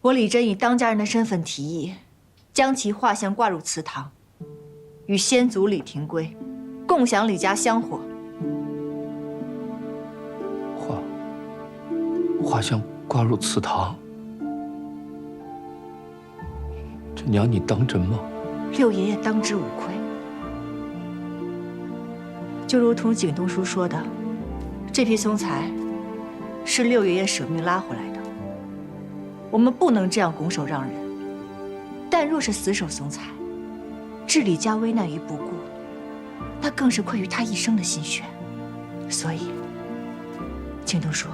我李真以当家人的身份提议，将其画像挂入祠堂，与先祖李廷圭共享李家香火。画像挂入祠堂，这娘你当真吗？六爷爷当之无愧。就如同景东叔说的，这批松材是六爷爷舍命拉回来的，我们不能这样拱手让人。但若是死守松材，置李家危难于不顾，那更是愧于他一生的心血。所以，景东叔，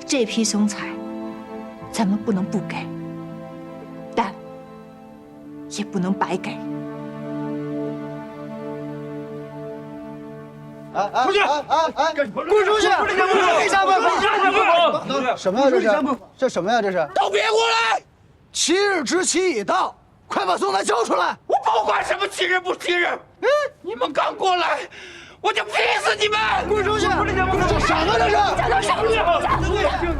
这批松材咱们不能不给，但也不能白给。出去！滚出去！为啥不滚？什么呀？这是？这什么呀？这是？都别过来！7日之期已到，快把松材交出来！我不管什么7日不7日，你们刚过来，我就劈死你们！滚出去！这什么这是？江东少，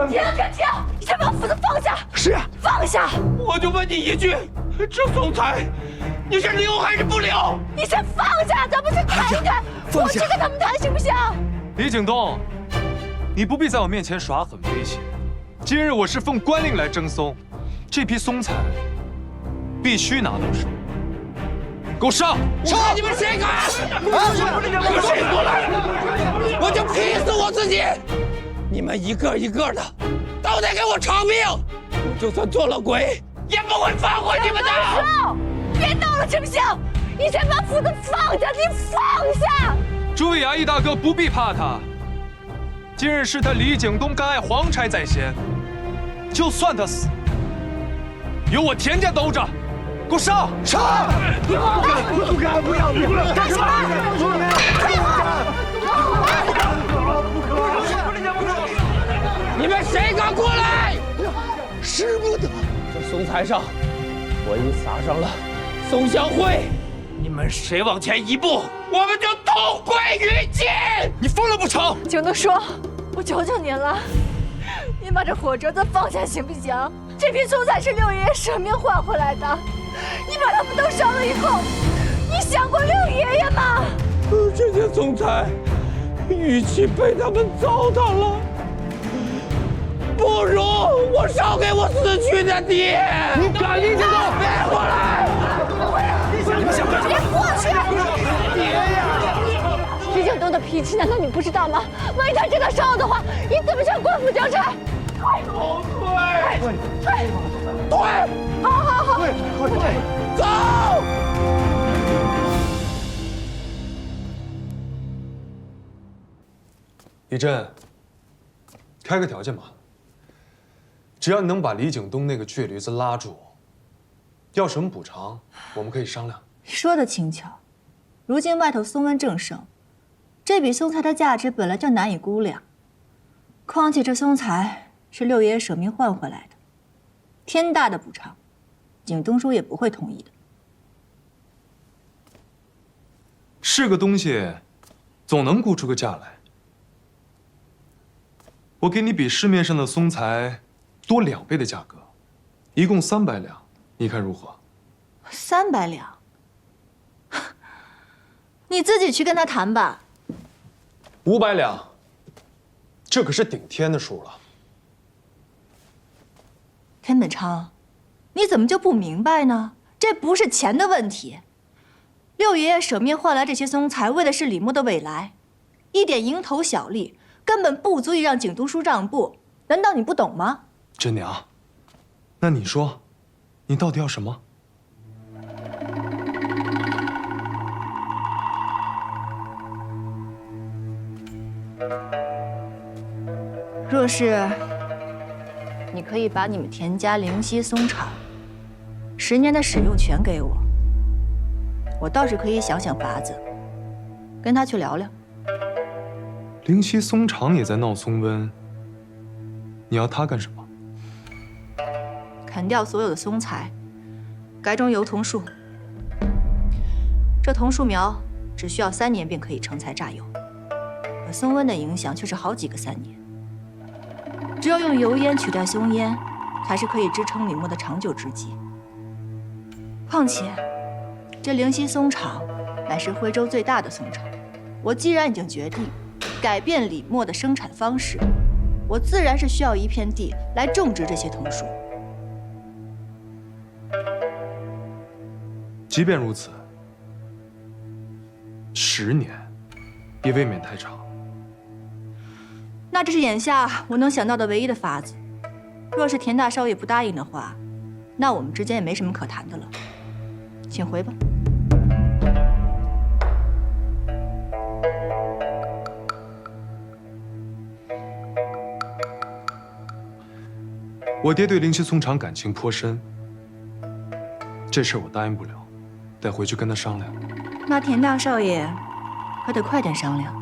停！你先把斧子放下！是，放下！我就问你一句，这松材你是留还是不留？你先放下，咱们去谈一谈。我去跟他们谈行不行？李景东，你不必在我面前耍狠威胁。今日我是奉官令来征松，这批松材必须拿到手。给我上！上！你们谁敢？你们谁过来？我就劈死我自己！你们一个一个的都得给我偿命！我就算做了鬼，也不会放过你们的！少，别闹了，丞相！你先把斧子放下，你放下！诸位衙役大哥不必怕他，今日是他李景东甘爱皇差在先，就算他死，有我田家兜着。给我上！上！不敢！不要！干什么？你们谁敢过来？使不得！这松材上，我已撒上了松香灰。你们谁往前一步，我们就同归于尽！你疯了不成？景东叔，我求求您了，您把这火折子放下行不行？这批松材是六爷爷舍命换回来的，你把他们都烧了以后，你想过六爷爷吗？这些松材，与其被他们糟蹋了，不如我烧给我死去的爹！你敢李景东？别过来！你们想干什么？别过去！爹呀！李景东的脾气难道你不知道吗？万一他真的烧的话，你怎么向官府交差？对，好，走！李真，开个条件吧。只要你能把李景东那个倔驴子拉住，要什么补偿，我们可以商量。说的轻巧，如今外头松瘟正盛，这笔松材的价值本来就难以估量。况且这松材是六爷爷舍命换回来的，天大的补偿，景东叔也不会同意的。是个东西，总能估出个价来。我给你比市面上的松材多2倍的价格，一共300两，你看如何？300两，你自己去跟他谈吧。500两，这可是顶天的数了。田本昌，你怎么就不明白呢？这不是钱的问题。六爷爷舍命换来这些松材，为的是李牧的未来，一点蝇头小利根本不足以让景东叔让步。难道你不懂吗？真娘，那你说，你到底要什么？若是你可以把你们田家灵溪松厂10年的使用权给我，我倒是可以想想法子，跟他去聊聊。灵溪松厂也在闹松瘟，你要他干什么？砍掉所有的松材，改种油桐树。这桐树苗只需要3年便可以成材榨油，可松瘟的影响却是好几个3年。只有用油烟取代松烟，才是可以支撑李墨的长久之计。况且，这灵溪松厂乃是徽州最大的松厂，我既然已经决定改变李墨的生产方式，我自然是需要一片地来种植这些桐树。即便如此，10年也未免太长。那这是眼下我能想到的唯一的法子。若是田大少爷不答应的话，那我们之间也没什么可谈的了。请回吧。我爹对灵溪松厂感情颇深，这事我答应不了，得回去跟他商量。那田大少爷可得快点商量。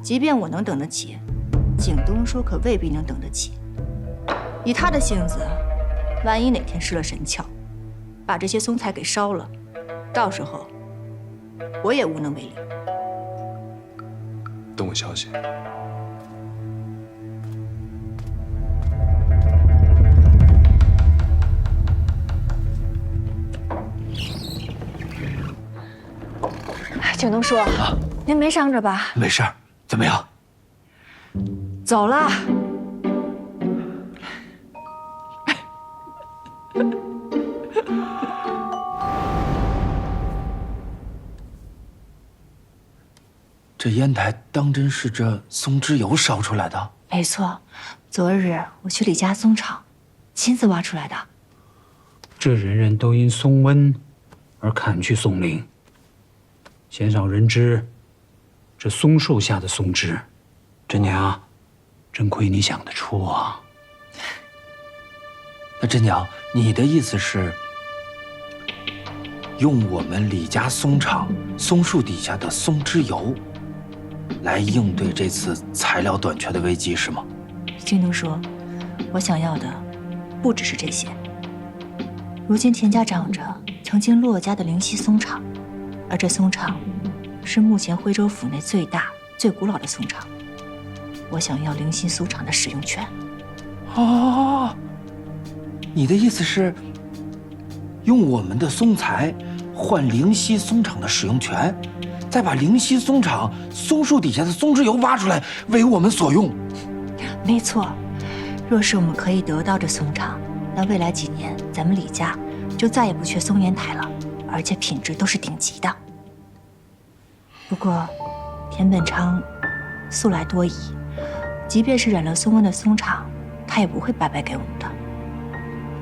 即便我能等得起，景东叔可未必能等得起。以他的性子，万一哪天失了神窍，把这些松材给烧了，到时候我也无能为力。等我消息。景东叔，您没伤着吧？没事儿，怎么样？走了。这烟台当真是这松脂油烧出来的？没错，昨日我去李家松厂，亲自挖出来的。这人人都因松温而砍去松林，鲜少人知这松树下的松脂。真娘，真亏你想得出啊！那真娘，你的意思是，用我们李家松厂松树底下的松脂油，来应对这次材料短缺的危机，是吗？京东说，我想要的不只是这些。如今田家长着曾经落家的灵溪松厂，而这松厂是目前徽州府内最大、最古老的松厂。我想要灵溪松厂的使用权。哦，你的意思是，用我们的松材换灵溪松厂的使用权，再把灵溪松厂松树底下的松脂油挖出来为我们所用？没错，若是我们可以得到这松厂，那未来几年咱们李家就再也不缺松烟台了，而且品质都是顶级的。不过，田本昌素来多疑，即便是染了松温的松厂，他也不会白白给我们的。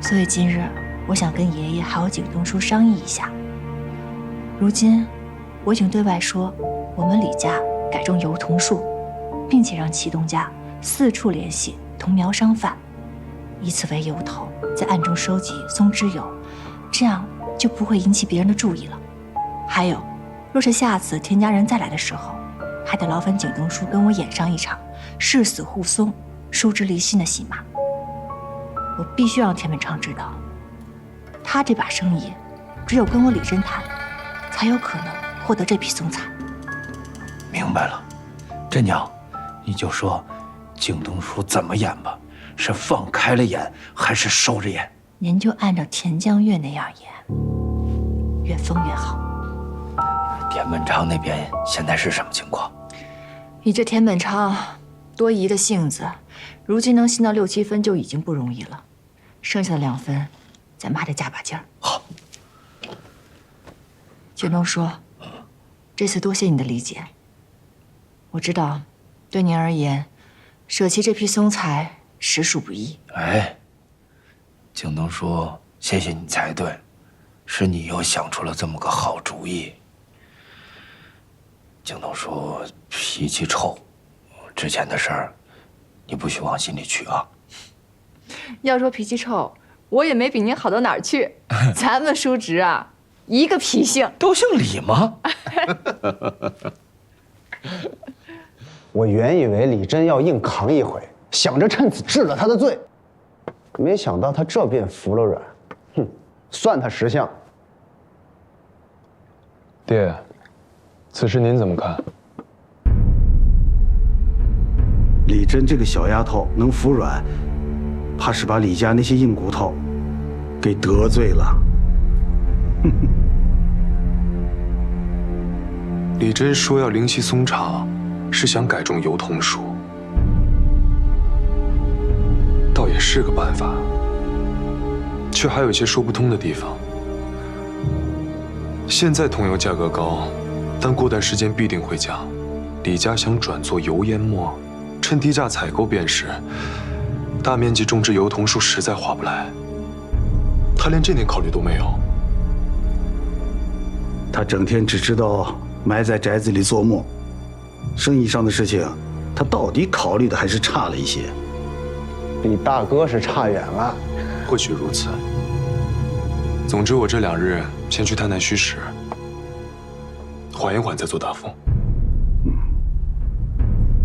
所以今日我想跟爷爷还有景东叔商议一下。如今我已经对外说，我们李家改种油桐树，并且让祁东家四处联系桐苗商贩，以此为由头，在暗中收集松脂油，这样就不会引起别人的注意了。还有，若是下次田家人再来的时候，还得劳烦景东叔跟我演上一场誓死护松、疏之离心的戏码。我必须让田本昌知道，他这把生意只有跟我李真谈，才有可能获得这批松材。明白了，真娘，你就说景东叔怎么演吧，是放开了演还是收着演？您就按照田江月那样演，越疯越好。田本昌那边现在是什么情况？以这田本昌多疑的性子，如今能信到6、7分就已经不容易了，剩下的2分，咱们还得加把劲儿。好，景东叔，这次多谢你的理解。我知道，对您而言，舍弃这批松材实属不易。哎，景东叔，谢谢你才对，是你又想出了这么个好主意。景东叔脾气臭，之前的事儿，你不许往心里去啊。要说脾气臭，我也没比您好到哪儿去。咱们叔侄啊，一个脾性。都姓李吗？我原以为李真要硬扛一回，想着趁此治了他的罪，没想到他这便服了软。哼，算他识相。爹，此事您怎么看？李真这个小丫头能服软，怕是把李家那些硬骨头给得罪了。李真说要灵犀松厂，是想改种油桐树，倒也是个办法，却还有一些说不通的地方。现在桐油价格高，但过段时间必定会降。李家想转做油烟末，趁低价采购便是。大面积种植油桐树实在划不来，他连这点考虑都没有。他整天只知道埋在宅子里做梦，生意上的事情，他到底考虑的还是差了一些。比大哥是差远了。或许如此。总之，我这2日先去探探虚实，缓一缓再做答复。